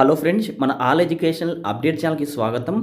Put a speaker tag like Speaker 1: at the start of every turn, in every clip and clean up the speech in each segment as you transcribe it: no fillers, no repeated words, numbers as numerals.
Speaker 1: Hello friends, మన all educational update ఛానల్కి స్వాగతం.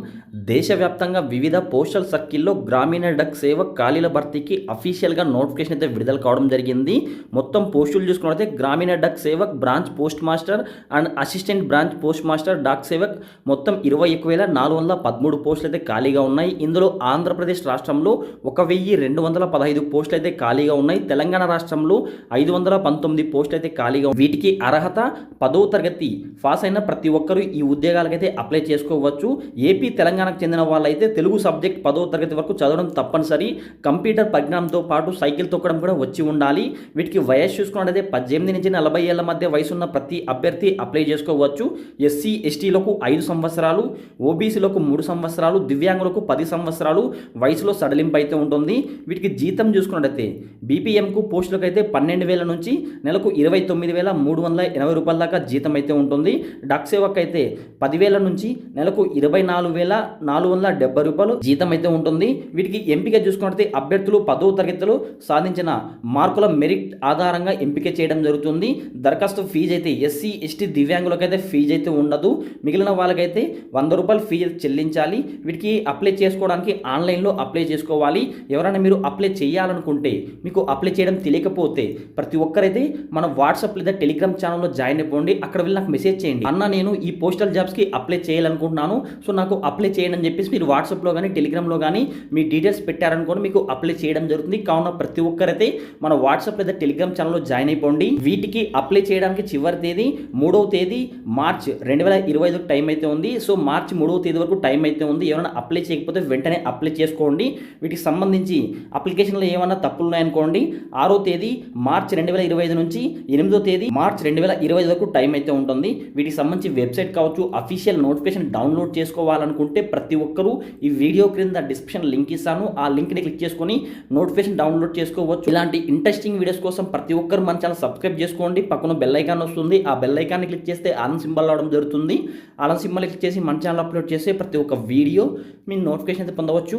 Speaker 1: దేశవ్యాప్తంగా వివిధ పోస్టల్ సర్కిల్లో గ్రామీణ డక్ సేవక్ ఖాళీల భర్తీకి అఫీషియల్గా నోటిఫికేషన్ అయితే విడుదల కావడం జరిగింది. మొత్తం పోస్టులు చూసుకున్నట్లయితే Gramin Dak Sevak, branch post master and assistant branch post master Dak Sevak మొత్తం 21,413 పోస్టులు అయితే ఖాళీగా ఉన్నాయి. ఇందులో ఆంధ్రప్రదేశ్ రాష్ట్రంలో 1,215 పోస్టులు అయితే ఖాళీగా ఉన్నాయి. తెలంగాణ రాష్ట్రంలో 519 పోస్టులు అయితే ఖాళీగా ఉన్నాయి. వీటికి అర్హత 10వ తరగతి పాస్ అయిన ప్రతి ఒక్కరూ ఈ ఉద్యోగాలకైతే అప్లై చేసుకోవచ్చు. ఏపీ, తెలంగాణకు చెందిన వాళ్ళైతే తెలుగు సబ్జెక్ట్ 10వ తరగతి వరకు చదవడం తప్పనిసరి. కంప్యూటర్ పరిజ్ఞానంతో పాటు సైకిల్ తొక్కడం కూడా వచ్చి ఉండాలి. వీటికి వయస్సు చూసుకున్నట్లయితే 18 నుంచి 40 ఏళ్ల మధ్య వయసున్న ప్రతి అభ్యర్థి అప్లై చేసుకోవచ్చు. ఎస్సీ, ఎస్టీలకు 5 సంవత్సరాలు, ఓబీసీలకు 3 సంవత్సరాలు, దివ్యాంగులకు 10 సంవత్సరాలు వయసులో సడలింపు అయితే ఉంటుంది. వీటికి జీతం చూసుకున్నట్లయితే బీపీఎంకు పోస్టులకు అయితే 12,000 నుంచి నెలకు 29,380 రూపాయల దాకా జీతం అయితే ఉంటుంది. డాక్ సేవక్ అయితే 10,000 నుంచి నెలకు 24,470 రూపాయలు జీతం అయితే ఉంటుంది. వీటికి ఎంపిక చూసుకున్నట్లయితే అభ్యర్థులు 10వ తరగతిలో సాధించిన మార్కుల మెరిట్ ఆధారంగా ఎంపిక చేయడం జరుగుతుంది. దరఖాస్తు ఫీజు అయితే ఎస్సీ, ఎస్టీ, దివ్యాంగులకైతే ఫీజు అయితే ఉండదు. మిగిలిన వాళ్ళకైతే 100 రూపాయలు ఫీజు చెల్లించాలి. వీటికి అప్లై చేసుకోవడానికి ఆన్లైన్లో అప్లై చేసుకోవాలి. ఎవరైనా మీరు అప్లై చేయాలనుకుంటే, మీకు అప్లై చేయడం తెలియకపోతే ప్రతి ఒక్కరైతే మన వాట్సాప్ లేదా టెలిగ్రామ్ ఛానల్లో జాయిన్ అయిపోండి. అక్కడ వెళ్ళి నాకు మెసేజ్ చేయండి, అన్న నేను ఈ పోస్టల్ జాబ్స్కి అప్లై చేయాలనుకుంటున్నాను, సో నాకు అప్లై చేయండి అని చెప్పేసి మీరు వాట్సాప్లో కానీ టెలిగ్రామ్లో కానీ మీ డీటెయిల్స్ పెట్టారనుకోండి, మీకు అప్లై చేయడం జరుగుతుంది. కావున ప్రతి ఒక్కరైతే మన వాట్సాప్ లేదా టెలిగ్రామ్ ఛానల్లో జాయిన్ అయిపోండి. వీటికి అప్లై చేయడానికి చివరి తేదీ 3వ తేదీ మార్చ్ 2025 టైం అయితే ఉంది. సో మార్చి 3వ తేదీ వరకు టైం అయితే ఉంది. ఎవరైనా అప్లై చేయకపోతే వెంటనే అప్లై చేసుకోండి. వీటికి సంబంధించి అప్లికేషన్లో ఏమైనా తప్పులు ఉన్నాయనుకోండి, 6వ తేదీ మార్చ్ 2025 నుంచి 8వ తేదీ మార్చ్ 2025 వరకు టైం అయితే ఉంటుంది. వీటికి సంబంధించి వెబ్సైట్ కావచ్చు, అఫీషియల్ నోటిఫికేషన్ డౌన్లోడ్ చేసుకోవాలనుకుంటే ప్రతి ఒక్కరూ ఈ వీడియో క్రింద డిస్క్రిప్షన్ లింక్ ఇస్తాను, ఆ లింక్ని క్లిక్ చేసుకొని నోటిఫికేషన్ డౌన్లోడ్ చేసుకోవచ్చు. ఇలాంటి ఇంట్రెస్టింగ్ వీడియోస్ కోసం ప్రతి ఒక్కరు మన ఛానల్ సబ్స్క్రైబ్ చేసుకోండి. పక్కన బెల్ ఐకాన్ వస్తుంది, ఆ బెల్ ఐకాన్ని క్లిక్ చేస్తే ఆల్ సింబల్ రావడం జరుగుతుంది. ఆల్ సింబల్ క్లిక్ చేసి మన ఛానల్ అప్లోడ్ చేస్తే ప్రతి ఒక్క వీడియో మీ నోటిఫికేషన్ అయితే పొందవచ్చు.